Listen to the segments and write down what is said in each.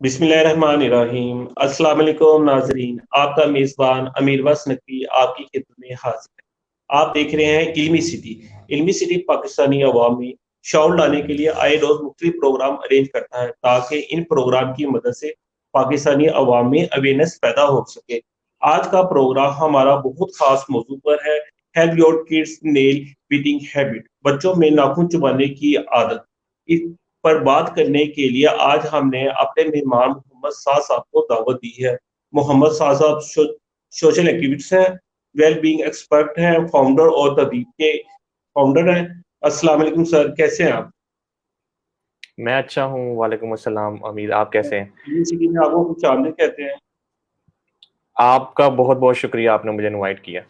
बिस्मिल्लाहिर्रहमानिर्रहीम। अस्सलाम वालेकुम नाजरीन, आपका मेज़बान अमीर वस नकवी आपकी खिदमत में हाजिर है। आप देख रहे हैं इल्मी सिटी। इल्मी सिटी पाकिस्तानी अवाम में शऊर लाने के लिए आए रोज़ मुख्तलिफ प्रोग्राम अरेंज करता है ताकि इन प्रोग्राम की मदद से पाकिस्तानी अवाम में अवेयरनेस पैदा हो सके। आज का प्रोग्राम हमारा बहुत खास मौजू पर है, help your kids nail beating habit, बच्चों में नाखून चबाने की आदत। इस पर बात करने के लिए आज हमने अपने मेहमान मोहम्मद साद साहब को दावत दी है। मोहम्मद साद साहब सोशल एक्टिविस्ट हैं, वेल बीइंग एक्सपर्ट हैं, फाउंडर और तदीब के फाउंडर हैं। अस्सलाम वालेकुम सर, कैसे हैं आप? मैं अच्छा हूँ। वालेकुम अस्सलाम अमीर, आप कैसे हैं? यूनिवर्सिटी में आपको कुछ आमदीद कहते हैं। आपका बहुत बहुत शुक्रिया, आपने मुझे इनवाइट किया।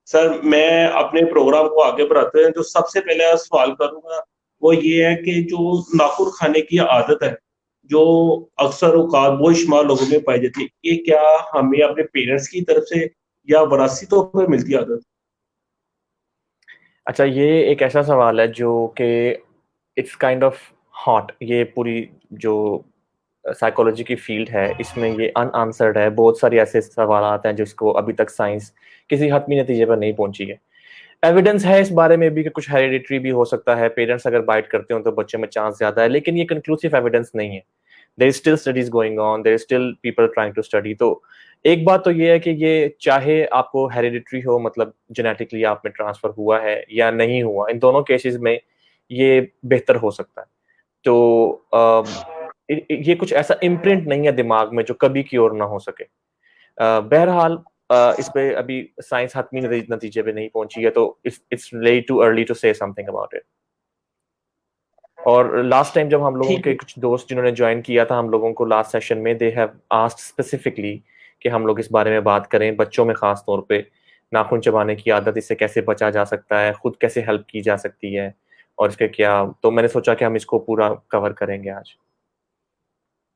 सर, मैं अपने प्रोग्राम को आगे बढ़ाते हैं जो सबसे पहले सवाल करूंगा वो ये है कि जो नाखून खाने की आदत है, जो अक्सर औकात बेशुमार लोगों में पाई जाती है, ये क्या हमें अपने पेरेंट्स की तरफ से या वरासती तौर पर मिलती है आदत? अच्छा, ये एक ऐसा सवाल है जो कि इट्स काइंड ऑफ हॉट। ये पूरी जो साइकोलॉजी की फील्ड है, इसमें ये अनआंसर्ड है। बहुत सारे ऐसे सवाल आते हैं जिसको अभी तक साइंस किसी हतमी नतीजे पर नहीं पहुंची है। एविडेंस है इस बारे में भी कि कुछ हेरिडिटरी भी हो सकता है, पेरेंट्स अगर बाइट करते हो तो बच्चे में चांस ज्यादा है, लेकिन ये कंक्लूसिव एविडेंस नहीं है। There is still studies going on, there is still people trying to study. तो एक बात तो ये है कि ये चाहे आपको हेरिडिटरी हो, मतलब जेनेटिकली आप में ट्रांसफर हुआ है या नहीं हुआ, इन दोनों केसेस में ये बेहतर हो सकता है। तो ये कुछ ऐसा इम्प्रिंट नहीं है दिमाग में जो कभी की और ना हो सके। बहरहाल, इस पे अभी साइंस हतमी नतीजे पे नहीं पहुंची है, तो it's very too early to say something about it. और लास्ट टाइम जब हम लोगों ठीक के है। कुछ दोस्त जिन्होंने ज्वाइन किया था हम लोगों को लास्ट सेशन में, दे हैव आस्क्ड स्पेसिफिकली कि हम लोग इस बारे में बात करें, बच्चों में खास तौर पे नाखून चबाने की आदत, इससे कैसे बचा जा सकता है, खुद कैसे हेल्प की जा सकती है, और इसके क्या। तो मैंने सोचा कि हम इसको पूरा कवर करेंगे आज।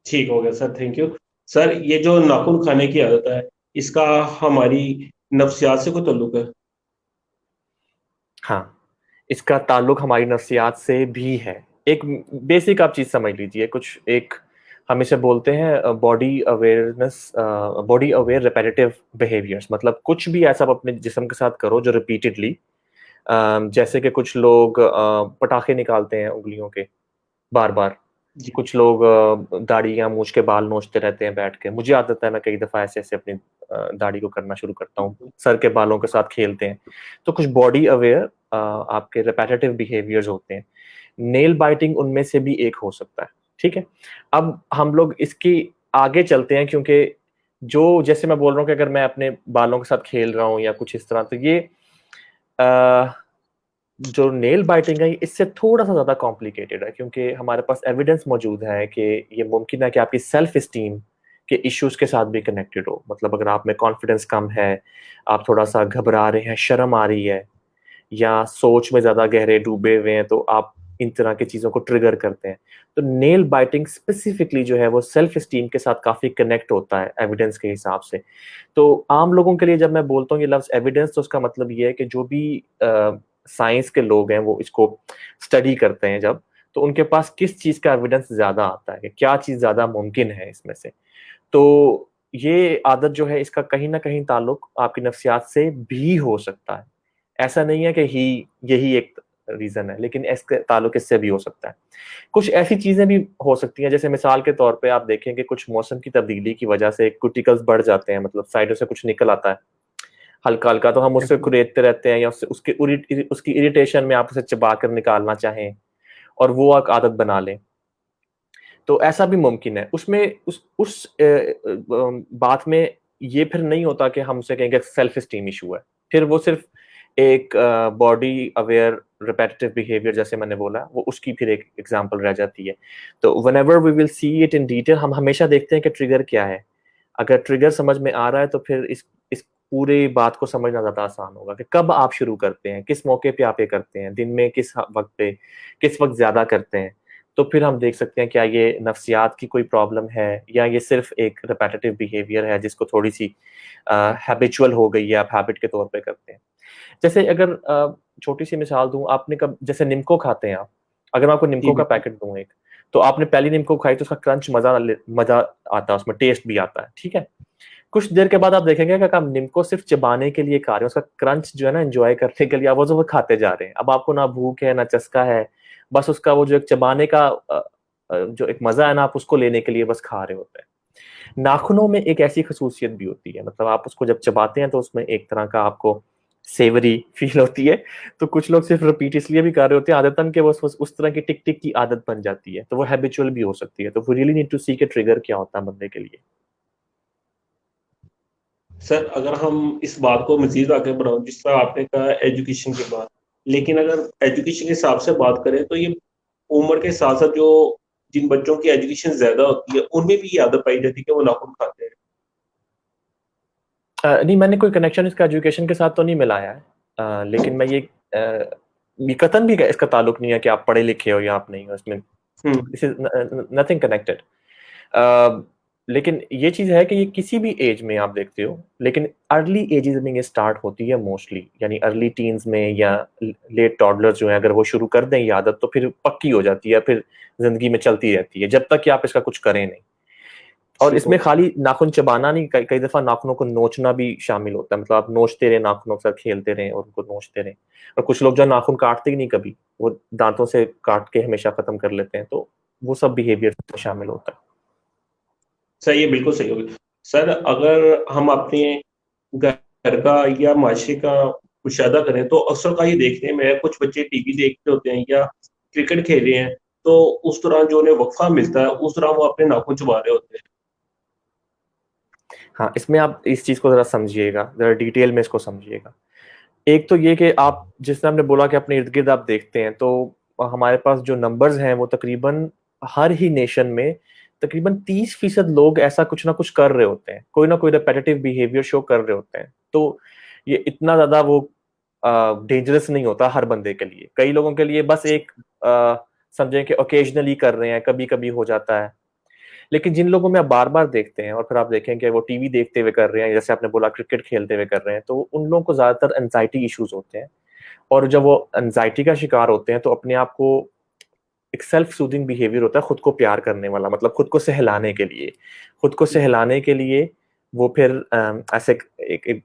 ठीक हो गया सर, थैंक यू। सर, ये जो नाखून खाने की आदत है, इसका हमारी नफ्सियात से कोई ताल्लुक है? हाँ, इसका ताल्लुक हमारी नफ्सियात से भी है। एक बेसिक आप चीज समझ लीजिए, कुछ एक हम इसे बोलते हैं body awareness, body aware repetitive behaviours. मतलब कुछ भी ऐसा आप अपने जिस्म के साथ करो जो रिपीटेडली, जैसे कि कुछ लोग पटाखे निकालते हैं उंगलियों के बार बार। जी। कुछ लोग दाढ़ी या मूंछ के बाल नोचते रहते हैं बैठ के। मुझे आदत है, मैं कई दफा ऐसे ऐसे अपनी दाढ़ी को करना शुरू करता हूँ, सर के बालों के साथ खेलते हैं। तो कुछ बॉडी अवेयर आपके रिपेटिटिव बिहेवियर्स होते हैं। नेल बाइटिंग उनमें से भी एक हो सकता है। ठीक है, अब हम लोग इसकी आगे चलते हैं, क्योंकि जो जैसे मैं बोल रहा हूँ कि अगर मैं अपने बालों के साथ खेल रहा हूँ या कुछ इस तरह, तो ये अ, जो नेल बाइटिंग है इससे थोड़ा सा ज्यादा कॉम्प्लिकेटेड है, क्योंकि हमारे पास एविडेंस मौजूद है कि ये मुमकिन है कि आपकी सेल्फ स्टीम के इश्यूज के साथ भी कनेक्टेड हो। मतलब अगर आप में कॉन्फिडेंस कम है, आप थोड़ा सा घबरा रहे हैं, शर्म आ रही है, या सोच में ज्यादा गहरे डूबे हुए हैं, तो आप इन तरह की चीजों को ट्रिगर करते हैं। तो नेल बाइटिंग स्पेसिफिकली जो है वो सेल्फ स्टीम के साथ काफी कनेक्ट होता है एविडेंस के हिसाब से। तो आम लोगों के लिए जब मैं बोलता हूँ ये लफ्ज एविडेंस, तो उसका मतलब ये है कि जो भी साइंस के लोग हैं वो इसको स्टडी करते हैं जब, तो उनके पास किस चीज का एविडेंस ज्यादा आता है कि क्या चीज ज्यादा मुमकिन है इसमें से। तो ये आदत जो है इसका कहीं ना कहीं ताल्लुक आपकी नफ्सियात से भी हो सकता है। ऐसा नहीं है कि यही एक रीजन है, लेकिन इसके ताल्लुक इससे भी हो सकता है। कुछ ऐसी चीजें भी हो सकती हैं, जैसे मिसाल के तौर पे आप देखें कि कुछ मौसम की तब्दीली की वजह से कुटिकल्स बढ़ जाते हैं, मतलब साइडों से कुछ निकल आता है हल्का हल्का, तो हम उससे कुरेदते रहते हैं, या उसकी इरिटेशन में आप उसे चबा कर निकालना चाहें और वो एक आदत बना लें। तो ऐसा भी मुमकिन है। उसमें उस बात में ये फिर नहीं होता कि हम उसे कहेंगे सेल्फ स्टीम इशू है। फिर वो सिर्फ एक बॉडी अवेयर रिपेटिटिव बिहेवियर, जैसे मैंने बोला, वो उसकी फिर एक एग्जांपल रह जाती है। तो whenever we will see it in detail, हम हमेशा देखते हैं कि ट्रिगर क्या है। अगर ट्रिगर समझ में आ रहा है तो फिर इस पूरी बात को समझना ज्यादा आसान होगा कि कब आप शुरू करते हैं, किस मौके पे आप ये करते हैं, दिन में किस वक्त पे, किस वक्त ज्यादा करते हैं। तो फिर हम देख सकते हैं क्या ये नफ्सियात की कोई प्रॉब्लम है, या ये सिर्फ एक रिपेटिटिव बिहेवियर है जिसको थोड़ी सी हैबिचुअल हो गई है, आप हैबिट के तौर पे करते हैं। जैसे अगर छोटी सी मिसाल दूं, आपने कब जैसे निम्को खाते हैं आप, अगर मैं आपको जी निम्को का बिल्कुल। पैकेट दूं एक, तो आपने पहली निम्को खाई तो उसका क्रंच मजा आता है, उसमें टेस्ट भी आता है, ठीक है। कुछ देर के बाद आप देखेंगे कि आप निम्को सिर्फ चबाने के लिए खा रहे हैं, उसका क्रंच जो है ना एंजॉय करने के लिए आप वो खाते जा रहे हैं। अब आपको ना भूख है ना चस्का है, बस उसका वो जो एक चबाने का जो एक मजा है ना, आप उसको लेने के लिए बस खा रहे होते हैं। नाखूनों में एक ऐसी खसूसियत भी होती है, मतलब आप उसको जब चबाते हैं तो उसमें एक तरह का आपको सेवरी फील होती है। तो कुछ लोग सिर्फ रिपीट इसलिए भी कर रहे होते हैं आदतन के, वो उस तरह की टिक टिक की आदत बन जाती है, तो वो हैबिचुअल भी हो सकती है। तो वी रियली नीड टू सी के ट्रिगर क्या होता है बंदे के लिए। सर अगर हम इस बात को मजीद आगे बढ़ाऊं, जिस तरह आपने कहा एजुकेशन के बाद, लेकिन अगर एजुकेशन के हिसाब से बात करें तो ये उम्र के साथ साथ जो जिन बच्चों की एजुकेशन ज्यादा होती है उनमें भी ये आदत पाई जाती है कि वो नाखून खाते हैं। नहीं, मैंने कोई कनेक्शन इसका एजुकेशन के साथ तो नहीं मिलाया है। लेकिन मैं ये कतन भी इसका ताल्लुक नहीं है कि आप पढ़े लिखे हो या आप नहीं हो, इसमें hmm. This is nothing connected. लेकिन ये चीज है कि ये किसी भी एज में आप देखते हो, लेकिन अर्ली एजेस में ये स्टार्ट होती है मोस्टली, यानी अर्ली टीन्स में या लेट टॉडलर्स जो है, अगर वो शुरू कर दें ये आदत तो फिर पक्की हो जाती है, फिर जिंदगी में चलती रहती है जब तक कि आप इसका कुछ करें नहीं। और ठीक इसमें हो खाली नाखून चबाना नहीं, कई दफा नाखूनों को नोचना भी शामिल होता है, मतलब आप नोचते रहे, नाखूनों के साथ खेलते रहे और उनको नोचते रहे। और कुछ लोग जो नाखून काटते ही नहीं कभी, वो दांतों से काट के हमेशा खत्म कर लेते हैं, तो वो सब बिहेवियर शामिल होता है। सही है, बिल्कुल सही होगी। सर अगर हम अपने घर का या माशरे का मुशाहिदा करें तो अक्सर का ये देखने में है, कुछ बच्चे टीवी देखते होते हैं या क्रिकेट खेल रहे हैं, तो उस दौरान जो उन्हें वक्फा मिलता है उस दौरान वो अपने नाखून चबा रहे होते हैं। हाँ, इसमें आप इस चीज को जरा समझिएगा, जरा डिटेल में इसको समझिएगा। एक तो ये कि आप जिसने हमने बोला कि अपने इर्द गिर्द आप देखते हैं, तो हमारे पास जो नंबर्स हैं वो तकरीबन हर ही नेशन में तकरीबन 30% लोग ऐसा कुछ ना कुछ कर रहे होते हैं, कोई ना कोई रिपेटिटिव बिहेवियर शो कर रहे होते हैं। तो ये इतना ज्यादा वो डेंजरस नहीं होता हर बंदे के लिए। कई लोगों के लिए बस एक समझें कि ओकेजनली कर रहे हैं, कभी कभी हो जाता है। लेकिन जिन लोगों में आप बार बार देखते हैं और फिर आप देखें कि वो टीवी देखते हुए कर रहे हैं, जैसे आपने बोला क्रिकेट खेलते हुए कर रहे हैं, तो उन लोगों को ज्यादातर एंजाइटी इश्यूज होते हैं। और जब वो एंजाइटी का शिकार होते हैं तो अपने आप को एक सेल्फ सूदिंग बिहेवियर होता है, खुद को प्यार करने वाला, मतलब खुद को सहलाने के लिए, खुद को सहलाने के लिए वो फिर ऐसे एक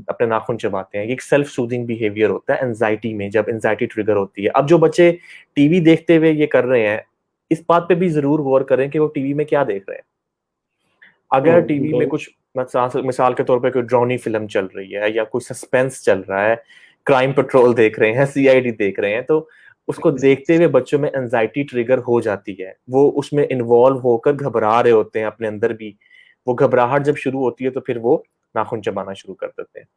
अपने नाखून चबाते हैं। एक सेल्फ सूदिंग बिहेवियर होता है एंजाइटी में, जब एंजाइटी ट्रिगर होती है। अब जो बच्चे टीवी देखते हुए ये कर रहे हैं, इस बात पे भी जरूर गौर करें कि वो टीवी में क्या देख रहे हैं। अगर टीवी में बिल्कुल। कुछ मिसाल के तौर पे कोई ड्राउनी फिल्म चल रही है या कोई सस्पेंस चल रहा है, क्राइम पेट्रोल देख रहे हैं, सीआईडी देख रहे हैं, तो उसको देखते हुए बच्चों में एंजाइटी ट्रिगर हो जाती है, वो उसमें इन्वॉल्व होकर घबरा रहे होते हैं अपने अंदर भी। वो घबराहट जब शुरू होती है तो फिर वो नाखून चबाना शुरू कर देते हैं।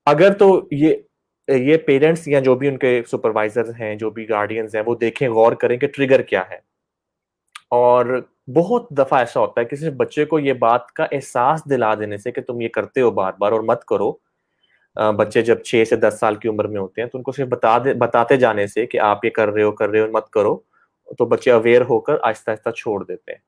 अगर तो ये पेरेंट्स या जो भी उनके सुपरवाइजर हैं, जो भी गार्डियंस हैं, वो देखें, गौर करें कि ट्रिगर क्या है। और बहुत दफा ऐसा होता है किसी बच्चे को ये बात का एहसास दिला देने से कि तुम ये करते हो बार बार और मत करो। बच्चे जब 6 से 10 साल की उम्र में होते हैं तो उनको सिर्फ बताते जाने से कि आप ये कर रहे हो मत करो, तो बच्चे अवेयर होकर आहिस्ता आहिस्ता छोड़ देते हैं।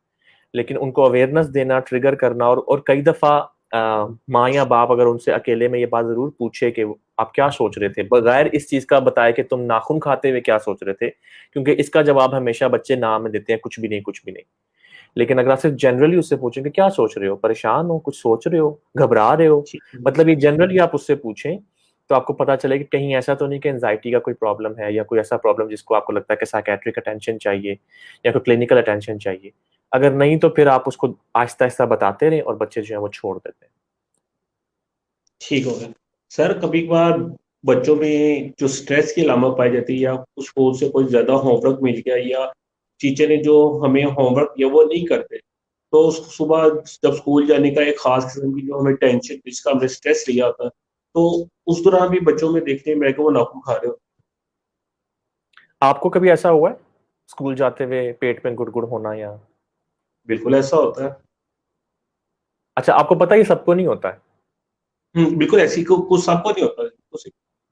लेकिन उनको अवेयरनेस देना, ट्रिगर करना, और कई दफा माँ या बाप अगर उनसे अकेले में ये बात जरूर पूछे कि आप क्या सोच रहे थे, बगैर इस चीज का बताए कि तुम नाखून खाते हुए क्या सोच रहे थे, क्योंकि इसका जवाब हमेशा बच्चे ना में देते हैं, कुछ भी नहीं कुछ भी नहीं। लेकिन अगर आप सिर्फ जनरली उससे पूछें कि क्या सोच रहे हो, परेशान हो, कुछ सोच रहे हो, घबरा रहे हो, ठीक है। मतलब ये जनरली आप उससे पूछें, तो आपको पता चले कि कहीं ऐसा तो नहीं कि एंजाइटी का कोई प्रॉब्लम है या कोई ऐसा प्रॉब्लम जिसको आपको लगता है कि साइकेट्रिक अटेंशन चाहिए या कोई क्लिनिकल अटेंशन चाहिए। अगर नहीं तो फिर आप उसको आहिस्ता आहिस्ता बताते रहें और बच्चे जो है वो छोड़ देते हैं। ठीक हो गया। सर कभी कभार बच्चों में जो स्ट्रेस की अलामत पाई जाती है, या स्कूल से कोई ज्यादा होमवर्क मिल गया, या टीचर ने जो हमें होमवर्क दिया वो नहीं करते, तो सुबह जब स्कूल जाने का एक खास किस्म की जो हमें टेंशन, जिसका हमें स्ट्रेस लिया होता है, तो उस दौरान भी बच्चों में देखने में कि वो नाखून खा रहे हो। आपको कभी ऐसा हुआ है स्कूल जाते हुए पेट में गुड़गुड़ होना या? बिल्कुल ऐसा होता है। अच्छा, आपको पता है ये सबको नहीं होता है। बिल्कुल ऐसी को कुछ सबको नहीं होता है,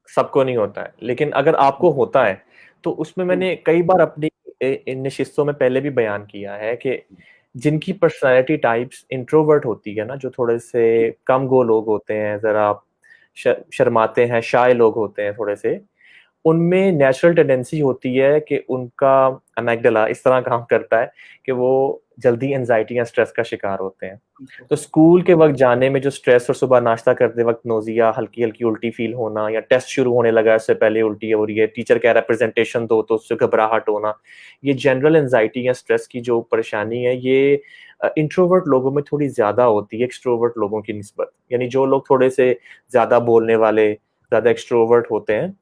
सबको नहीं होता है, लेकिन अगर आपको होता है तो उसमें मैंने कई बार अपनी इन नशिस्तों में पहले भी बयान किया है कि जिनकी पर्सनालिटी टाइप्स इंट्रोवर्ट होती है ना, जो थोड़े से कम गो लोग होते हैं, जरा शर्माते हैं, शाय लोग होते हैं थोड़े से, उनमें नेचुरल टेंडेंसी होती है कि उनका अमेग्डला इस तरह काम करता है कि वो जल्दी एंजाइटी या स्ट्रेस का शिकार होते हैं। तो स्कूल के वक्त जाने में जो स्ट्रेस और सुबह नाश्ता करते वक्त नोजिया, हल्की हल्की उल्टी फील होना, या टेस्ट शुरू होने लगा इससे पहले उल्टी हो रही है, टीचर कह रहा है प्रेजेंटेशन दो तो उससे घबराहट होना, ये जनरल एंजाइटी या स्ट्रेस की जो परेशानी है, ये इंट्रोवर्ट लोगों में थोड़ी ज्यादा होती है एक्सट्रोवर्ट लोगों की निस्बत। यानी जो लोग थोड़े से ज्यादा बोलने वाले, ज्यादा एक्सट्रोवर्ट होते हैं,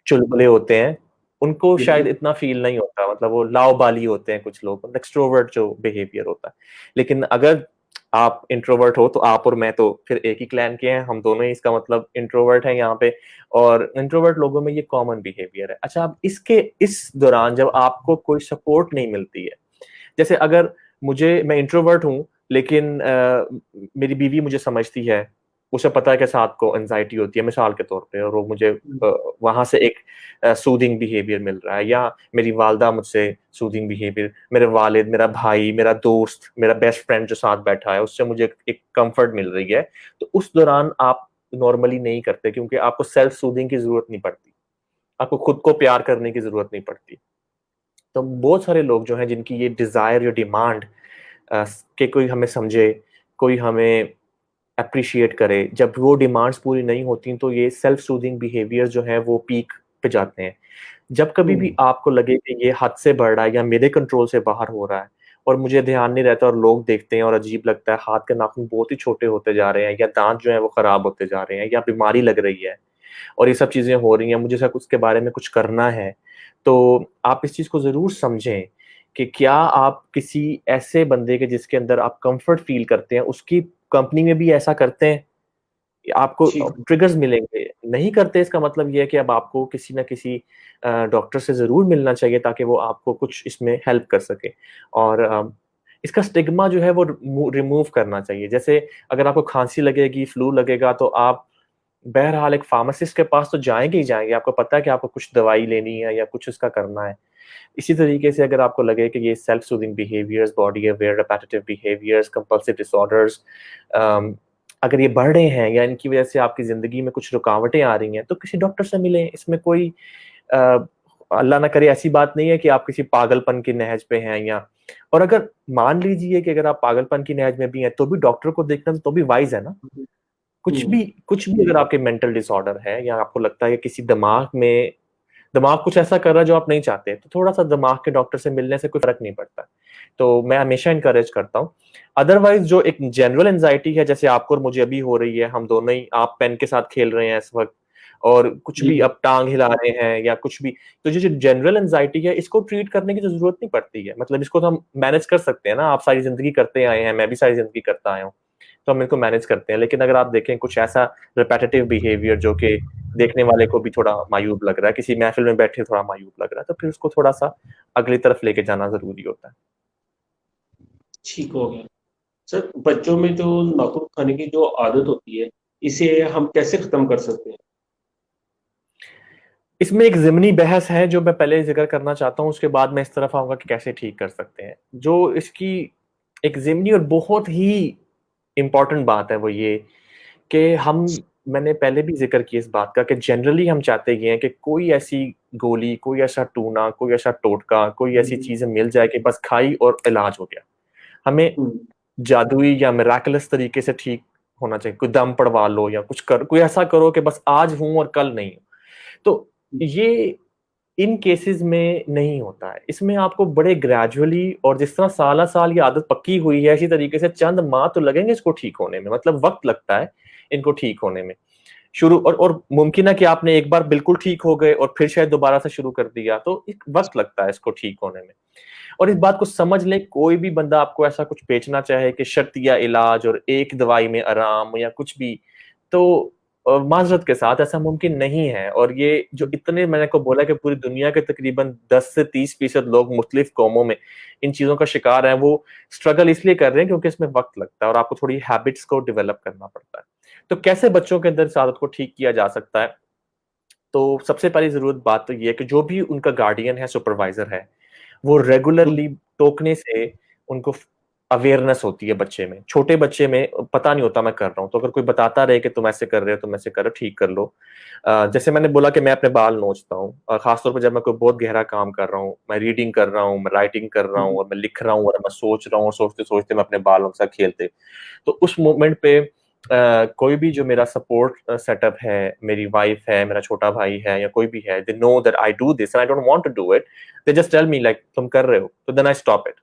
चुलबुले होते हैं, उनको शायद इतना फील नहीं होता, मतलब वो लाओबाली होते हैं कुछ लोग, मतलब एक्सट्रोवर्ट जो बिहेवियर होता है। लेकिन अगर आप इंट्रोवर्ट हो तो आप और मैं तो फिर एक ही क्लैन के हैं, हम दोनों ही इसका मतलब इंट्रोवर्ट हैं यहाँ पे, और इंट्रोवर्ट लोगों में ये कॉमन बिहेवियर है। अच्छा, अब इसके इस दौरान जब आपको कोई सपोर्ट नहीं मिलती है, जैसे अगर मैं इंट्रोवर्ट हूँ लेकिन मेरी बीवी मुझे समझती है, उसे पता है कि साथ को एंजाइटी होती है मिसाल के तौर पे, और वो मुझे वहां से एक सूदिंग बिहेवियर मिल रहा है, या मेरी वालदा मुझसे सूदिंग बिहेवियर, मेरे वालिद, मेरा भाई, मेरा दोस्त, मेरा बेस्ट फ्रेंड जो साथ बैठा है उससे मुझे एक कंफर्ट मिल रही है, तो उस दौरान आप नॉर्मली नहीं करते, क्योंकि आपको सेल्फ सूदिंग की जरूरत नहीं पड़ती, आपको खुद को प्यार करने की जरूरत नहीं पड़ती। तो बहुत सारे लोग जो हैं जिनकी ये डिजायर या डिमांड कि कोई हमें समझे, कोई हमें अप्रिशिएट करे, जब वो डिमांड्स पूरी नहीं होती तो ये सेल्फ सूदिंग बिहेवियर जो है वो पीक पे जाते हैं। जब कभी भी आपको लगे कि ये हद से बढ़ रहा है या मेरे कंट्रोल से बाहर हो रहा है और मुझे ध्यान नहीं रहता और लोग देखते हैं और अजीब लगता है, हाथ के नाखून बहुत ही छोटे होते जा रहे हैं, या दांत जो है वो खराब होते जा रहे हैं, या बीमारी लग रही है और ये सब चीजें हो रही हैं, मुझे सब उसके बारे में कुछ करना है, तो आप इस चीज को जरूर समझें कि क्या आप किसी ऐसे बंदे के जिसके अंदर आप कंफर्ट फील करते हैं उसकी कंपनी में भी ऐसा करते हैं, आपको ट्रिगर्स मिलेंगे। नहीं करते इसका मतलब ये है कि अब आपको किसी ना किसी डॉक्टर से जरूर मिलना चाहिए ताकि वो आपको कुछ इसमें हेल्प कर सके, और इसका स्टिग्मा जो है वो रिमूव करना चाहिए। जैसे अगर आपको खांसी लगेगी, फ्लू लगेगा, तो आप बहरहाल एक फार्मासिस्ट के पास तो जाएंगे ही जाएंगे, आपको पता है कि आपको कुछ दवाई लेनी है या कुछ उसका करना है। इसी तरीके से अगर आपको लगे कि ये self soothing behaviours, body aware repetitive behaviours, compulsive disorders अगर ये बढ़ रहे हैं या इनकी वजह से आपकी जिंदगी में कुछ रुकावटें आ रही हैं, तो किसी डॉक्टर से मिलें। इसमें कोई अल्लाह ना करे ऐसी बात नहीं है कि आप किसी पागलपन की नहज पे हैं, या और अगर मान लीजिए कि अगर आप पागलपन की नहज में भी हैं तो भी डॉक्टर को देखना तो भी वाइज है ना। कुछ भी अगर आपके मेंटल डिसऑर्डर है या आपको लगता है कि किसी दिमाग कुछ ऐसा कर रहा है जो आप नहीं चाहते, तो थोड़ा सा दिमाग के डॉक्टर से मिलने से कोई फर्क नहीं पड़ता। तो मैं हमेशा इनकरेज करता हूँ। अदरवाइज जो एक जनरल एंजाइटी है, जैसे आपको और मुझे अभी हो रही है, हम दोनों ही, आप पेन के साथ खेल रहे हैं इस वक्त और कुछ भी अब टांग हिला रहे हैं या कुछ भी, तो जो जनरल एंजाइटी है इसको ट्रीट करने की तो जरूरत नहीं पड़ती है। मतलब इसको तो हम मैनेज कर सकते हैं ना, आप सारी जिंदगी करते आए हैं, मैं भी सारी जिंदगी करता आया हूँ, तो हम इनको मैनेज करते हैं। लेकिन अगर आप देखें कुछ ऐसा रिपेटिटिव बिहेवियर जो कि देखने वाले को भी थोड़ा मायूब लग रहा है, किसी महफिल में बैठे थोड़ा मायूब लग रहा है, तो फिर उसको थोड़ा सा अगली तरफ लेके जाना जरूरी होता है। ठीक हो गया सर। बच्चों में जो नाखून खाने की जो आदत होती है, इसे हम कैसे खत्म कर सकते हैं? इसमें एक ज़िमनी बहस है जो मैं पहले जिक्र करना चाहता हूँ, उसके बाद मैं इस तरफ आऊंगा कि कैसे ठीक कर सकते हैं। जो इसकी एक ज़िमनी और बहुत ही इंपॉर्टेंट बात है वो ये कि मैंने पहले भी जिक्र किया इस बात का कि जनरली हम चाहते ये हैं कि कोई ऐसी गोली, कोई ऐसा टूना, कोई ऐसा टोटका, कोई ऐसी चीजें मिल जाए कि बस खाई और इलाज हो गया। हमें जादुई या मिराकुलस तरीके से ठीक होना चाहिए, कोई दम पड़वा लो या कोई ऐसा करो कि बस आज हूं और कल नहीं। तो ये इन केसेस में नहीं होता है। इसमें आपको बड़े ग्रेजुअली, और जिस तरह साल साल ये आदत पक्की हुई है, इसी तरीके से चंद माह तो लगेंगे इसको ठीक होने में, मतलब वक्त लगता है इनको ठीक होने में। शुरू और मुमकिन है कि आपने एक बार बिल्कुल ठीक हो गए और फिर शायद दोबारा से शुरू कर दिया, तो एक वक्त लगता है इसको ठीक होने में। और इस बात को समझ ले, कोई भी बंदा आपको ऐसा कुछ बेचना चाहे कि शर्तिया इलाज और एक दवाई में आराम या कुछ भी, तो माजरत के साथ ऐसा मुमकिन नहीं है। और ये जो इतने मैंने को बोला कि पूरी दुनिया के तकरीबन 10 से 30% लोग मुख्तलिफ कौमों में इन चीजों का शिकार हैं, वो स्ट्रगल इसलिए कर रहे हैं क्योंकि इसमें वक्त लगता है और आपको थोड़ी हैबिट्स को डेवलप करना पड़ता है। तो कैसे बच्चों के अंदर इस आदत को ठीक किया जा सकता है? तो सबसे पहली जरूरत बात तो ये है कि जो भी उनका गार्डियन है, सुपरवाइजर है, वो रेगुलरली टोकने से उनको अवेयरनेस होती है बच्चे में, छोटे बच्चे में पता नहीं होता मैं कर रहा हूँ, तो अगर कोई बताता रहे कि तुम ऐसे कर रहे हो, तुम ऐसे कर रहे हो, ठीक कर लो। जैसे मैंने बोला कि मैं अपने बाल नोचता हूँ, और खासतौर पर जब मैं कोई बहुत गहरा काम कर रहा हूँ, मैं रीडिंग कर रहा हूँ, मैं राइटिंग कर रहा हूँ, और मैं लिख रहा हूँ, और मैं सोच रहा हूँ, और सोचते सोचते मैं अपने बालों के साथ खेलते, तो उस मोमेंट पे कोई भी जो मेरा सपोर्ट सेटअप है, मेरी वाइफ है, मेरा छोटा भाई है, या कोई भी है, they know that I do this and I don't want to do it, they just tell me like तुम कर रहे हो, तो देन आई स्टॉप इट।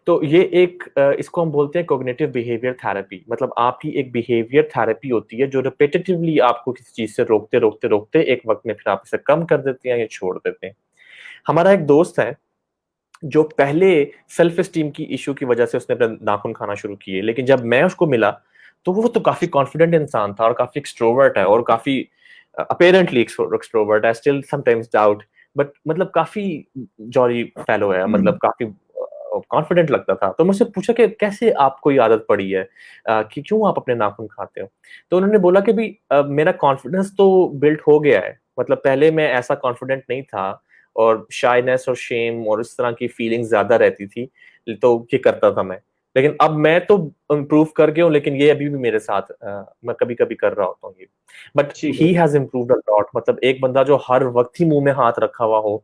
तो ये एक इसको हम बोलते हैं कॉग्निटिव बिहेवियर थेरेपी, मतलब आपकी एक बिहेवियर थेरेपी होती है जो रिपीटेटिवली आपको किसी चीज से रोकते रोकते रोकते एक वक्त में फिर आप इसे कम कर देते हैं या छोड़ देते हैं। हमारा एक दोस्त है जो पहले सेल्फ एस्टीम की इशू की वजह से उसने अपने नाखून खाना शुरू किए, लेकिन जब मैं उसको मिला तो वो तो काफी कॉन्फिडेंट इंसान था, और काफी एक्सट्रोवर्ट है, और काफी अपेरेंटली एक्सट्रोवर्ट है, स्टिल समटाइम्स डाउट, बट मतलब काफी जॉली फेलो है, मतलब काफी कॉन्फिडेंट लगता था। तो मुझसे पूछा कि कैसे आपको ये आदत पड़ी है, कि क्यों आप अपने नाखून खाते हो। तो उन्होंने बोला कि भी मेरा कॉन्फिडेंस तो बिल्ड हो गया है, मतलब पहले मैं ऐसा कॉन्फिडेंट नहीं था, और शाइनेस और शेम और इस तरह की फीलिंग्स ज्यादा रहती थी, तो ये करता था मैं, लेकिन अब मैं तो इम्प्रूव कर गया हूँ, लेकिन ये अभी भी मेरे साथ मैं कभी कभी कर रहा होता हूँ ये, बट ठीक ही है। Has improved a lot. मतलब एक बंदा जो हर वक्त ही मुंह में हाथ रखा हुआ हो,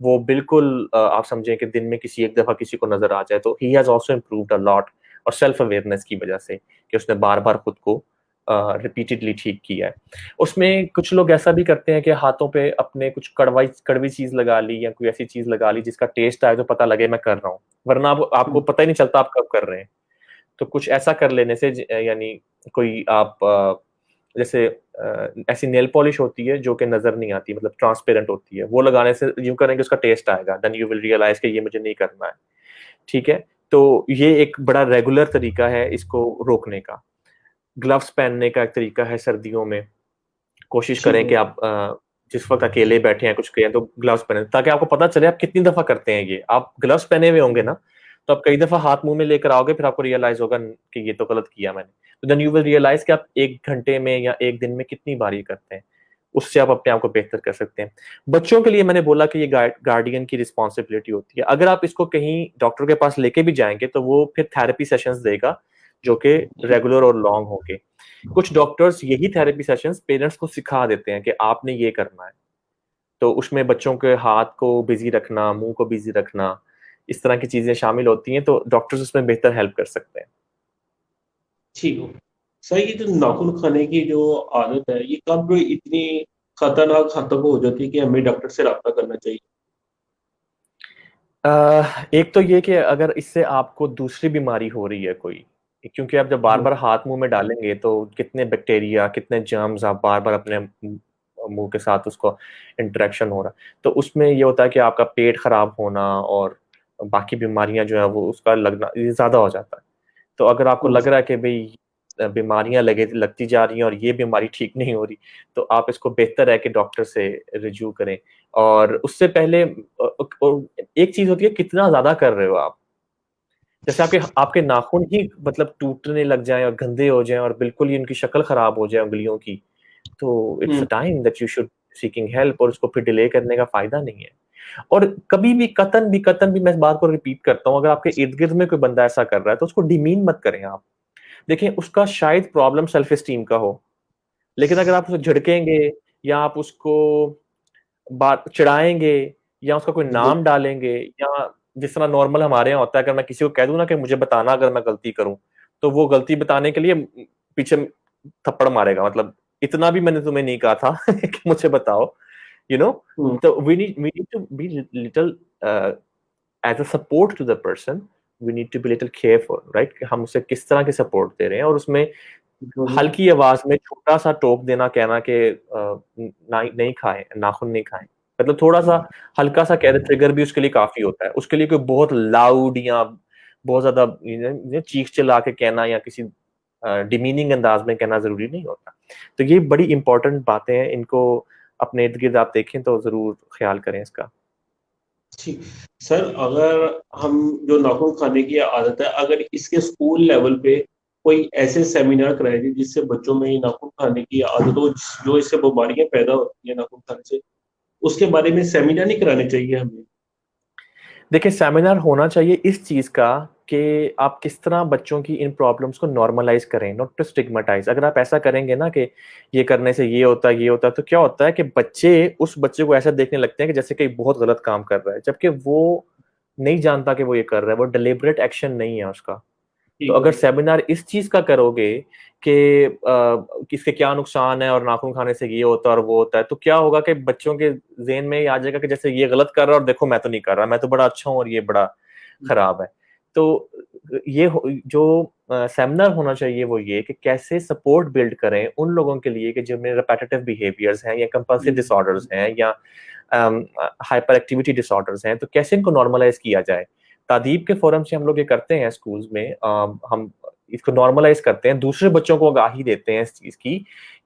वो बिल्कुल आप समझें कि दिन में किसी एक दफा किसी को नजर आ जाए, तो he has also improved a lot, और सेल्फ अवेयरनेस की वजह से कि उसने बार बार खुद को रिपीटेडली ठीक किया है। उसमें कुछ लोग ऐसा भी करते हैं कि हाथों पे अपने कुछ कड़वाई कड़वी चीज लगा ली, या कोई ऐसी चीज लगा ली जिसका टेस्ट आए तो पता लगे मैं कर रहा हूँ, वरना आपको पता ही नहीं चलता आप कब कर रहे हैं। तो कुछ ऐसा कर लेने से यानी कोई आप जैसे ऐसी नेल पॉलिश होती है जो कि नजर नहीं आती, मतलब ट्रांसपेरेंट होती है, वो लगाने से यूं करेंगे उसका टेस्ट आएगा, देन यू विल रियलाइज कि ये मुझे नहीं करना है। ठीक है, तो ये एक बड़ा रेगुलर तरीका है इसको रोकने का। ग्लव्स पहनने का एक तरीका है सर्दियों में, कोशिश ठीक करें है। कि आप जिस वक्त अकेले बैठे हैं कुछ करें तो ग्लव्स पहने, ताकि आपको पता चले आप कितनी दफा करते हैं ये। आप ग्लव्स पहने हुए होंगे ना, तो आप कई दफा हाथ मुंह में लेकर आओगे, फिर आपको रियलाइज होगा कि ये तो गलत किया मैंने, तो देन यू विल रियलाइज कि आप एक घंटे में या एक दिन में कितनी बार ये करते हैं, उससे आप अपने आप को बेहतर कर सकते हैं। बच्चों के लिए मैंने बोला कि ये गार्डियन की रिस्पॉन्सिबिलिटी होती है। अगर आप इसको कहीं डॉक्टर के पास लेके भी जाएंगे तो वो फिर थेरेपी सेशंस देगा जो कि रेगुलर और लॉन्ग होंगे। कुछ डॉक्टर्स यही थेरेपी सेशंस पेरेंट्स को सिखा देते हैं कि आपने ये करना है, तो उसमें बच्चों के हाथ को बिजी रखना, मुंह को बिजी रखना, इस तरह की चीजें शामिल होती हैं, तो डॉक्टर्स उसमें बेहतर हेल्प कर सकते हैं। ठीक हो। सर, ये जो नाखून खाने की जो आदत है, ये कब इतनी खतरनाक हद तक हो जाती है कि हमें डॉक्टर से रब्ता करना चाहिए? एक तो ये कि अगर इससे आपको दूसरी बीमारी हो रही है कोई, क्योंकि आप जब बार बार हाथ मुंह में डालेंगे तो कितने बैक्टीरिया, कितने जर्म्स आप बार बार अपने मुंह के साथ उसको इंटरेक्शन हो रहा है, तो उसमें ये होता है कि आपका पेट खराब होना और बाकी बीमारियां जो है वो उसका लगना ये ज्यादा हो जाता है। तो अगर आपको लग रहा है कि भाई बीमारियां लगे लगती जा रही हैं और ये बीमारी ठीक नहीं हो रही, तो आप इसको बेहतर है कि डॉक्टर से रिव्यू करें। और उससे पहले एक चीज होती है कितना ज्यादा कर रहे हो आप। जैसे आपके आपके नाखून ही मतलब टूटने लग जाएं और गंदे हो जाएं और बिल्कुल ही उनकी शक्ल खराब हो जाए उंगलियों की, तो it's a hmm. Time that you should seeking help, और उसको फिर डिले करने का फायदा नहीं है। और कभी भी मैं इस बात को रिपीट करता हूँ, अगर आपके इर्द गिर्द में कोई बंदा ऐसा कर रहा है तो उसको डिमीन मत करें आप। देखिए उसका शायद प्रॉब्लम सेल्फ एस्टीम का हो, लेकिन अगर आप उसे झिड़केंगे, या आप उसको बात चिढ़ाएंगे, या उसका कोई नाम डालेंगे, या जिस तरह नॉर्मल हमारे यहाँ होता है, अगर मैं किसी को कह दूं ना कि मुझे बताना अगर मैं गलती करूं, तो वो गलती बताने के लिए पीछे थप्पड़ मारेगा, मतलब इतना भी मैंने तुम्हें नहीं कहा था कि मुझे बताओ, यू नो। हम्म। तो we need to be little as a support to the person, we need to be little careful, right, कि हम उसे किस तरह के सपोर्ट दे रहे हैं, और उसमें हम्म। हल्की आवाज में छोटा सा टोक देना, कहना कि नहीं खाएं, नाखून नहीं खाएं, मतलब थोड़ा सा हल्का सा कह दे, ट्रिगर भी उसके लिए काफी होता है। उसके लिए कोई बहुत लाउड या बहुत ज्यादा चीख चिल्ला के कहना या किसी डिमीनिंग अंदाज में कहना जरूरी नहीं होता। तो ये बड़ी इंपॉर्टेंट बातें हैं, इनको अपने इर्द गिर्द आप देखें तो जरूर ख्याल करें इसका। ठीक। सर, अगर हम जो नाखून खाने की आदत है, अगर इसके स्कूल लेवल पे कोई ऐसे सेमिनार कराए जाए जिससे बच्चों में ये नाखून खाने की आदत हो, जो इससे बीमारियां पैदा होती है नाखून खाने से, उसके बारे में सेमिनार नहीं कराने चाहिए हमें? देखिए सेमिनार होना चाहिए इस चीज का कि आप किस तरह बच्चों की इन प्रॉब्लम्स को नॉर्मलाइज करें, नॉट टू स्टिग्मेटाइज। अगर आप ऐसा करेंगे ना कि ये करने से ये होता है, तो क्या होता है कि उस बच्चे को ऐसा देखने लगते हैं कि जैसे कि बहुत गलत काम कर रहा है, जबकि वो नहीं जानता कि वो ये कर रहा है, वो डिलिबरेट एक्शन नहीं है उसका। तो ठीक अगर है। सेमिनार इस चीज का करोगे कि किसके क्या नुकसान है और नाखून खाने से ये होता है और वो होता है, तो क्या होगा कि बच्चों के ज़हन में ये आ जाएगा कि जैसे ये गलत कर रहा है और देखो मैं तो नहीं कर रहा, मैं तो बड़ा अच्छा हूँ और ये बड़ा खराब है। तो जो सेमिनार होना चाहिए वो ये कि कैसे सपोर्ट बिल्ड करें उन लोगों के लिए कि जिनमें रिपेटिटिव बिहेवियर्स हैं या कंपल्सिव डिसऑर्डर्स हैं या हाइपर एक्टिविटी डिसऑर्डर्स हैं, तो कैसे इनको नॉर्मलाइज किया जाए। तादीब के फोरम से हम लोग ये करते हैं स्कूल्स में, हम इसको नॉर्मलाइज करते हैं, दूसरे बच्चों को आगाही देते हैं इस चीज की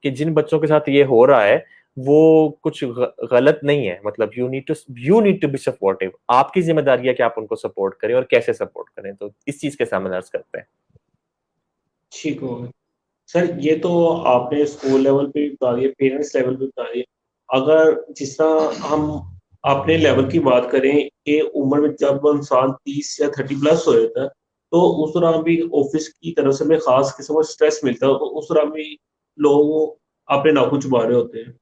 कि जिन बच्चों के साथ ये हो रहा है वो कुछ गलत नहीं है। मतलब you need to be supportive, आपकी जिम्मेदारी है कि आप उनको सपोर्ट करें और कैसे सपोर्ट करें। तो इस चीज के सेमिनार्स करते हैं। ठीक हो गया। सर ये तो आपने स्कूल लेवल पे भी बता दिया, पेरेंट्स लेवल पे बता दिया। अगर जिस तरह हम अपने लेवल की बात करें कि उम्र में जब इंसान 30 या 30+ हो जाता है, तो उस दौरान भी ऑफिस की तरफ से हमें खास किस्म का स्ट्रेस मिलता है, तो उस दौरान भी लोग अपने नाखून चबा रहे होते हैं।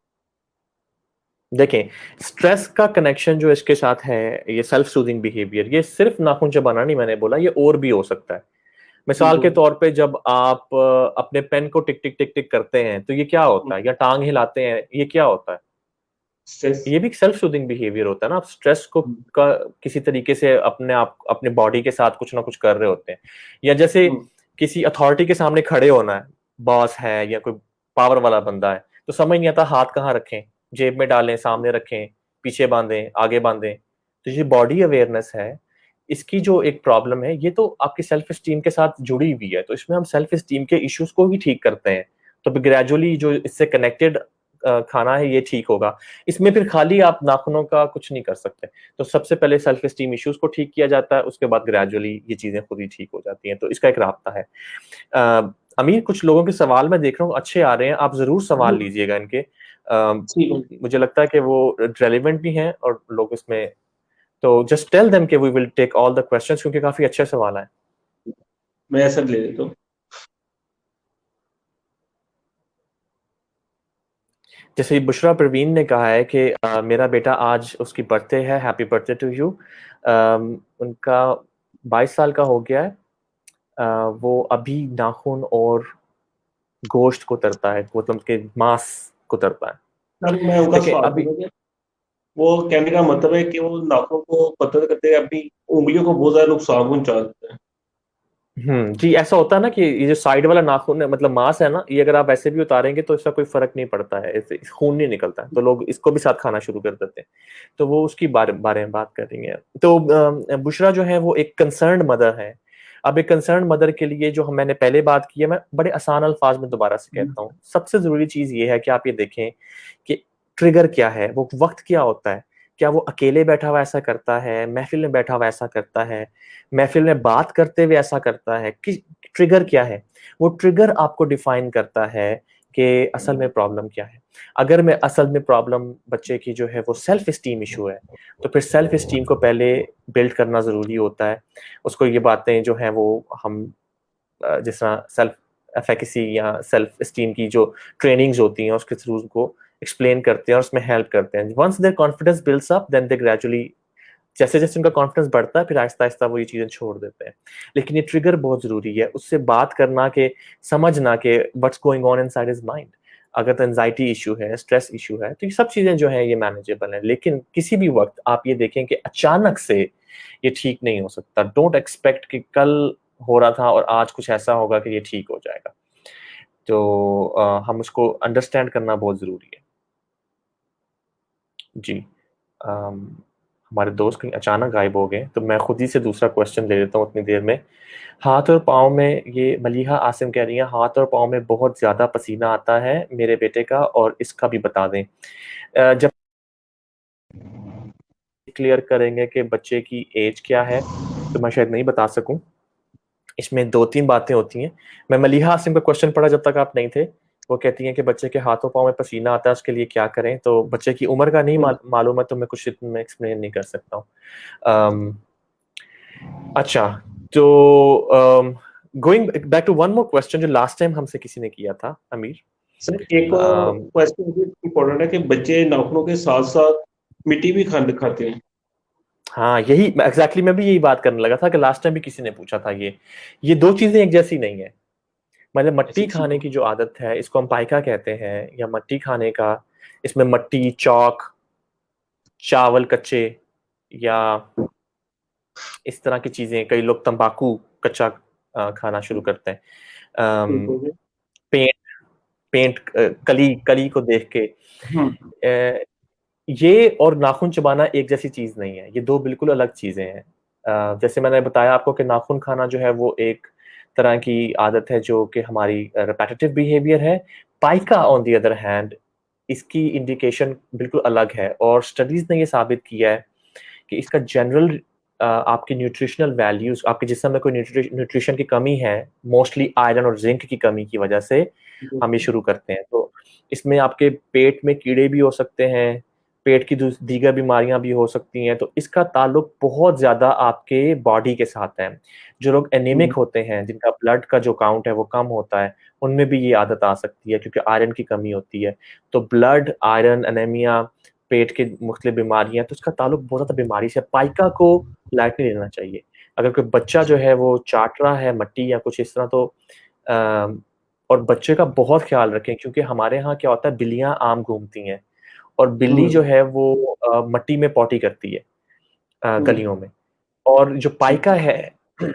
देखें, स्ट्रेस का कनेक्शन जो इसके साथ है, ये सेल्फ सूदिंग बिहेवियर, ये सिर्फ नाखून चबाना नहीं मैंने बोला, ये और भी हो सकता है। ठीक मिसाल हो के गया। तौर पे जब आप अपने पेन को टिक टिक टिक टिक करते हैं तो ये क्या होता है, या टांग हिलाते हैं, ये क्या होता है? स्ट्रेस। ये भी सेल्फ सूदिंग बिहेवियर होता है ना। आप स्ट्रेस को किसी तरीके से अपने बॉडी के साथ कुछ ना कुछ कर रहे होते हैं। या जैसे किसी अथॉरिटी के सामने खड़े होना है, बॉस है या कोई पावर वाला बंदा है, तो समझ नहीं आता हाथ कहाँ रखें, जेब में डालें, सामने रखें, पीछे बांधें, आगे बांधें। तो ये बॉडी अवेयरनेस है, इसकी जो एक प्रॉब्लम है, ये तो आपकी सेल्फ स्टीम के साथ जुड़ी हुई है। तो इसमें हम सेल्फ स्टीम के इश्यूज को भी ठीक करते हैं। तो ग्रेजुअली जो इससे कनेक्टेड खाना है ये ठीक होगा। इसमें फिर खाली आप नाखूनों का कुछ नहीं कर सकते। तो सबसे पहले सेल्फ स्टीम इश्यूज को ठीक किया जाता है, उसके बाद ग्रेजुअली ये चीजें खुद ही ठीक हो जाती हैं। तो इसका एक रास्ता है। अमीर, कुछ लोगों के सवाल मैं देख रहा हूँ अच्छे आ रहे हैं, आप जरूर सवाल लीजिएगा इनके। ठीक है। मुझे लगता है कि वो रेलिवेंट भी हैं और लोग इसमें, तो जस्ट टेल देम कि we will take all the questions, क्योंकि काफी अच्छे सवाल हैं। मैं ऐसा ले लेता हूँ। जैसे बुशरा परवीन ने कहा है कि मेरा बेटा आज उसकी बर्थडे है, हैप्पी बर्थडे टू यू। उनका 22 साल का हो गया है। वो अभी नाखून और गोश्त को तरता है, मतलब के मांस को तरता है। सर मैं उनका देखिए सवाल अभी, करूँगा। वो कहने का मतलब है कि वो नाखून को कतर करते अपनी उंगलियों को बहुत ज्यादा नुकसान पहुंचा देते हैं। जी, ऐसा होता है ना कि ये जो साइड वाला नाखून है, मतलब मांस है ना, ये अगर आप ऐसे भी उतारेंगे तो इसका कोई फर्क नहीं पड़ता है, इससे खून नहीं निकलता है, तो लोग इसको भी साथ खाना शुरू कर देते हैं। तो वो उसकी बारे में बात कर रही है। तो बुशरा जो है वो एक कंसर्न्ड मदर है। अब एक कंसर्न मदर के लिए जो मैंने पहले बात की है, मैं बड़े आसान अल्फाज में दोबारा से कहता हूँ। सबसे जरूरी चीज ये है कि आप ये देखें कि ट्रिगर क्या है, वो वक्त क्या होता है। क्या वो अकेले बैठा हुआ ऐसा करता है, महफिल में बैठा हुआ ऐसा करता है, महफिल में बात करते हुए ऐसा करता है, कि ट्रिगर क्या है? वो ट्रिगर आपको डिफाइन करता है कि असल में प्रॉब्लम क्या है। अगर मैं असल में प्रॉब्लम बच्चे की जो है वो सेल्फ स्टीम इशू है, तो फिर सेल्फ स्टीम को पहले बिल्ड करना जरूरी होता है। उसको ये बातें जो हैं वो हम जिस तरह सेल्फ एफिकेसी या सेल्फ स्टीम की जो ट्रेनिंग्स होती हैं उसके थ्रू उनको एक्सप्लेन करते हैं और उसमें हेल्प करते हैं। Once their confidence builds up, then they gradually, जैसे जैसे उनका कॉन्फिडेंस बढ़ता है फिर आहिस्ता आहिस्ता वो ये चीजें छोड़ देते हैं। लेकिन ये ट्रिगर बहुत जरूरी है, उससे बात करना, के समझना कि what's going on inside his mind. अगर तो एंजाइटी इशू है, स्ट्रेस इशू है, तो ये सब चीजें जो है ये मैनेजेबल है। लेकिन किसी भी वक्त आप ये देखें कि अचानक से ये ठीक नहीं हो सकता। डोंट एक्सपेक्ट कि कल हो रहा था और आज कुछ ऐसा होगा कि ये ठीक हो जाएगा। तो हम उसको अंडरस्टैंड करना बहुत जरूरी है। जी, हमारे दोस्त कहीं अचानक गायब हो गए, तो मैं खुद ही से दूसरा क्वेश्चन ले लेता हूँ उतनी देर में। हाथ और पाँव में, ये मलिहा आसिम कह रही है, हाथ और पाँव में बहुत ज़्यादा पसीना आता है मेरे बेटे का, और इसका भी बता दें। जब क्लियर करेंगे कि बच्चे की एज क्या है, तो मैं शायद नहीं बता सकूं। इसमें दो तीन बातें होती हैं। मैं मलिहा आसिम का क्वेश्चन पढ़ा जब तक आप नहीं थे। वो कहती हैं कि बच्चे के हाथों पाँव में पसीना आता है, उसके लिए क्या करें। तो बच्चे की उम्र का नहीं मालूम है, तो मैं कुछ इतना एक्सप्लेन नहीं कर सकता हूँ। अच्छा, तो going back to one more question जो लास्ट टाइम हमसे किसी ने किया था, अमीर। सर एक और क्वेश्चन इम्पोर्टेंट है कि बच्चे नाखूनों के साथ साथ मिट्टी भी खाते हैं। हाँ, यही एग्जैक्टली मैं भी यही बात करने लगा था कि लास्ट टाइम भी किसी ने पूछा था ये दो चीजें एक जैसी नहीं है। मतलब ऐसे मट्टी ठीक खाने हो। की जो आदत है, इसको हम पाइका कहते हैं, या मट्टी खाने का, इसमें मट्टी, चौक, चावल कच्चे, या इस तरह की चीजें, कई लोग तंबाकू कच्चा खाना शुरू करते हैं। ठीक अम, हो गया। पेंट पेंट कली कली को देख के, हम्म। ये और नाखून चबाना एक जैसी चीज नहीं है, ये दो बिल्कुल अलग चीजें हैं। जैसे मैंने बताया आपको कि नाखून खाना जो है वो एक तरह की आदत है जो कि हमारी रिपेटिटिव बिहेवियर है। Pica on the other hand, इसकी इंडिकेशन बिल्कुल अलग है, और स्टडीज ने ये साबित किया है कि इसका जनरल आपकी न्यूट्रिशनल वैल्यूज, आपके जिस्म में कोई न्यूट्रिशन की कमी है, मोस्टली आयरन और जिंक की कमी की वजह से हम ये शुरू करते हैं। तो इसमें आपके पेट में कीड़े भी हो सकते हैं, पेट की दीगर बीमारियां भी हो सकती हैं, तो इसका ताल्लुक बहुत ज्यादा आपके बॉडी के साथ है। जो लोग एनीमिक होते हैं, जिनका ब्लड का जो काउंट है वो कम होता है, उनमें भी ये आदत आ सकती है क्योंकि आयरन की कमी होती है। तो ब्लड, आयरन, एनीमिया, पेट की मुख्तलिफ बीमारियां, तो इसका ताल्लुक बहुत ज्यादा बीमारी से। पाइका को लाइट नहीं लेना चाहिए। अगर कोई बच्चा जो है वो चाट रहा है मट्टी या कुछ इस तरह, तो और बच्चे का बहुत ख्याल रखें, क्योंकि हमारे यहाँ क्या होता है, बिल्लियां आम घूमती हैं, और बिल्ली जो हम्म। है वो मट्टी में पॉटी करती है, हम्म। गलियों में। और जो ठीक पाइका है। है,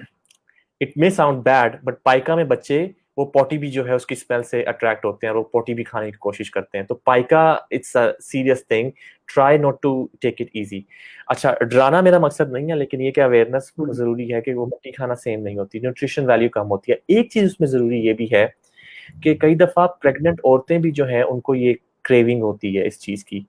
it may sound bad, but pica में बच्चे वो पॉटी भी जो है उसकी स्मेल से अट्रैक्ट होते हैं, और वो पॉटी भी खाने की कोशिश करते हैं। तो pica, it's a serious thing, try not to take it easy. अच्छा, डराना मेरा मकसद नहीं है, लेकिन ये कि अवेयरनेस हम्म। जरूरी है कि वो मट्टी खाना सेम नहीं होती, न्यूट्रिशन वैल्यू कम होती है। एक चीज उसमें जरूरी ये भी है कि कई दफा प्रेग्नेंट औरतें भी जो है उनको ये क्रेविंग होती है इस चीज की,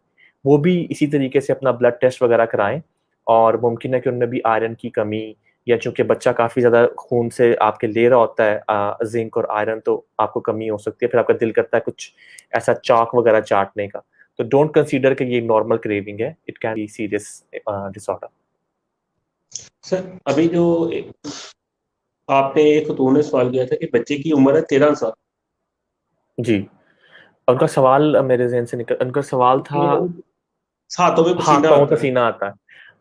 वो भी इसी तरीके से अपना ब्लड टेस्ट वगैरह कराएं, और मुमकिन है कि उनमें भी आयरन की कमी, या चूंकि बच्चा काफी ज्यादा खून से आपके ले रहा होता है जिंक और आयरन, तो आपको कमी हो सकती है, फिर आपका दिल करता है कुछ ऐसा चाक वगैरह चाटने का। तो डोंट कंसीडर कि ये नॉर्मल क्रेविंग है, it can be serious disorder. Sir अभी जो आपने एक खतून ने सवाल किया था कि बच्चे की उम्र है 13 साल, जी, उनका सवाल मेरे जहन से निकल, उनका सवाल था, हाथों में हाँ, पसीना पाँव आता है। पसीना आता है।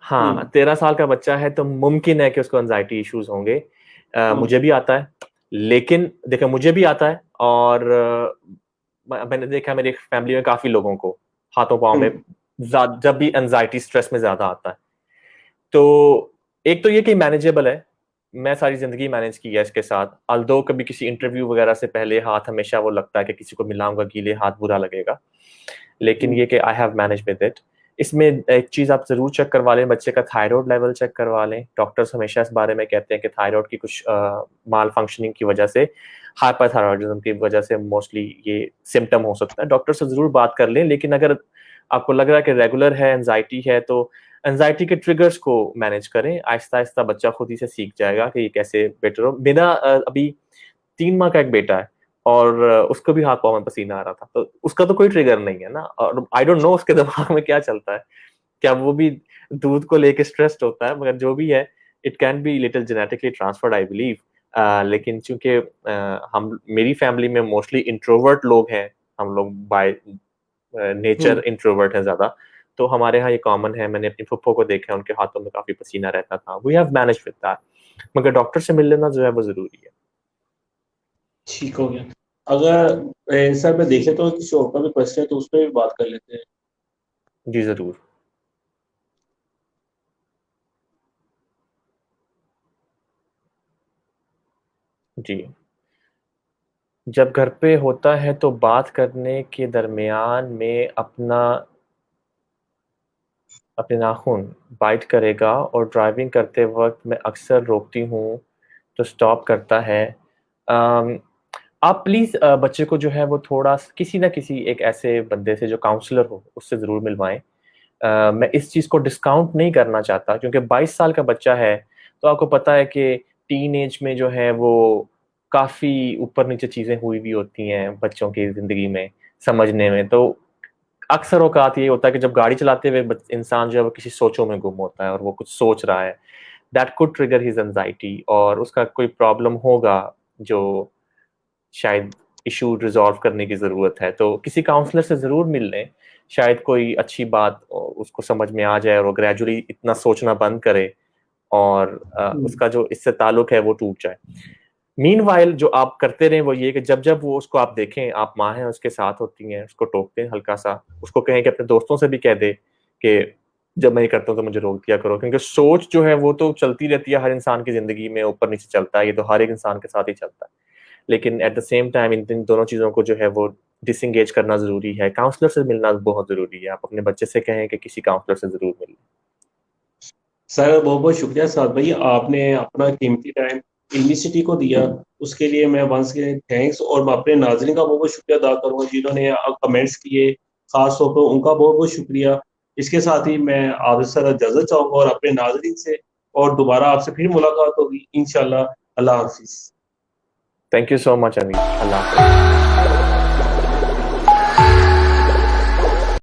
हाँ, हम्म। 13 साल का बच्चा है तो मुमकिन है कि उसको एंजाइटी इश्यूज होंगे। हम्म। मुझे भी आता है, लेकिन देखो, मुझे भी आता है, और मैंने देखा मेरी फैमिली में काफी लोगों को हाथों पाँव में हम्म। जब भी एंजाइटी स्ट्रेस में ज्यादा आता है। तो एक तो ये कि मैनेजेबल है, मैं सारी जिंदगी मैनेज की है इसके साथ। अल्दो कभी किसी इंटरव्यू वगैरह से पहले हाथ हमेशा वो लगता है कि किसी को मिलाऊंगा गीले हाथ बुरा लगेगा, लेकिन हम्म। ये कि I have manage with it. इसमें एक चीज आप जरूर चेक करवा लें, बच्चे का थायराइड लेवल चेक करवा लें। डॉक्टर्स हमेशा इस बारे में कहते हैं कि थायराइड की कुछ माल फंक्शनिंग की वजह से, हाइपरथायरॉयडिज्म की वजह से मोस्टली ये सिम्टम हो सकता है। डॉक्टर से जरूर बात कर लें, लेकिन अगर आपको लग रहा है कि रेगुलर है, एंजाइटी है, तो एंजाइटी के ट्रिगर्स को मैनेज करें। आहिस्ता आहिस्ता बच्चा खुद ही से सीख जाएगा कि ये कैसे बेटर हो। मेरा अभी 3 माह का एक बेटा है, और उसको भी हाथ पाँव में पसीना आ रहा था, तो उसका तो कोई ट्रिगर नहीं है ना, और आई डोंट नो उसके दिमाग में क्या चलता है, क्या वो भी दूध को लेके स्ट्रेस्ड होता है, मगर जो भी है, it can be little genetically transferred I believe. लेकिन चूंकि हम मेरी फैमिली में मोस्टली इंट्रोवर्ट लोग हैं, हम लोग बाय नेचर हम्म। इंट्रोवर्ट है ज्यादा, तो हमारे यहाँ ये कॉमन है। मैंने अपनी फुफ्फो को देखा है, उनके हाथों में काफी पसीना रहता था। We have manage with that, मगर डॉक्टर से मिल लेना जो है वो जरूरी है। ठीक हो गया। अगर सर मैं देख लेता हूँ किसी और का भी क्वेश्चन है तो उस पर भी बात कर लेते हैं। जी जरूर। जी, जब घर पे होता है तो बात करने के दरमियान में अपने नाखून बाइट करेगा, और ड्राइविंग करते वक्त मैं अक्सर रोकती हूँ तो स्टॉप करता है। अम, आप प्लीज बच्चे को जो है वो थोड़ा किसी ना किसी एक ऐसे बंदे से जो काउंसलर हो उससे जरूर मिलवाएं। मैं इस चीज को डिस्काउंट नहीं करना चाहता, क्योंकि 22 साल का बच्चा है, तो आपको पता है कि टीन एज में जो है वो काफी ऊपर नीचे चीजें हुई भी होती हैं बच्चों की जिंदगी में, समझने में। तो अक्सर औकात ये होता है कि जब गाड़ी चलाते हुए इंसान जो है वो किसी सोचों में गुम होता है, और वो कुछ सोच रहा है, that could trigger his anxiety, और उसका कोई प्रॉब्लम होगा जो शायद इशू रिजॉल्व करने की जरूरत है, तो किसी काउंसलर से जरूर मिल लें। शायद कोई अच्छी बात उसको समझ में आ जाए और वो ग्रेजुअली इतना सोचना बंद करे और उसका जो इससे ताल्लुक है वो टूट जाए। मीनवाइल जो आप करते रहे वो ये कि जब जब वो उसको आप देखें, आप माँ हैं उसके साथ होती हैं, उसको टोकते हैं हल्का सा, उसको कहें कि अपने दोस्तों से भी कह दे कि जब मैं ये करता हूँ तो मुझे रोक दिया करो, क्योंकि सोच जो है वो तो चलती रहती है हर इंसान की जिंदगी में, ऊपर नीचे चलता है, ये तो हर एक इंसान के साथ ही चलता है। लेकिन at the same time in दोनों चीजों को जो है वो डिसंगेज करना जरूरी है। काउंसलर से मिलना बहुत जरूरी है। आप अपने बच्चे से कहें कि किसी काउंसलर से जरूर मिलें। सर बहुत बहुत शुक्रिया साद भाई, आपने अपना कीमती टाइम इल्मी सिटी को दिया, उसके लिए मैं वंस अगेन थैंक्स। और मैं अपने नाज़रीन का बहुत बहुत शुक्रिया अदा करूंगा जिन्होंने कमेंट्स किए, खास तौर पर उनका बहुत बहुत शुक्रिया। इसके साथ ही मैं आपसे सर इजाजत चाहूंगा और अपने नाज़रीन से, और दोबारा आपसे फिर मुलाकात होगी इंशाल्लाह। अल्लाह हाफिज। थैंक यू सो मच अमीर। अल्लाह हाफ़िज़।